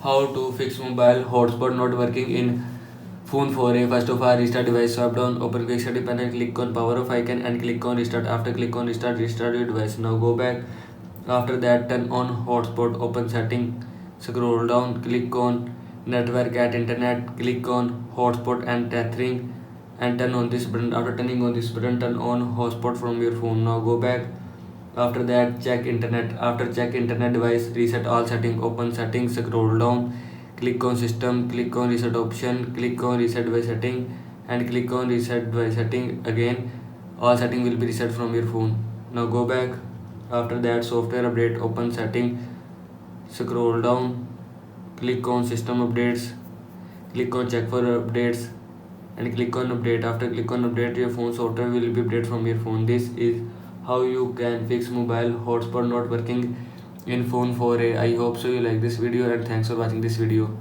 How to fix mobile hotspot not working in phone 4a. First of all, restart device. Swipe down, open quick start dependent, click on power off icon and click on restart. After click on restart, restart your device. Now go back. After that, turn on hotspot, open setting, scroll down, click on network at internet, click on hotspot and tethering and turn on this button. After turning on this button, turn on hotspot from your phone. Now go back. After that, check internet. After check internet device, reset all settings, open settings, scroll down, click on system, click on reset option, click on reset device setting and click on reset device setting again. All setting will be reset from your phone. Now go back. After that, software update, open setting, scroll down, click on system updates, click on check for updates and click on update. After click on update, your phone software will be updated from your phone. This is how you can fix mobile hotspot not working in phone 4a. I hope so you like this video and thanks for watching this video.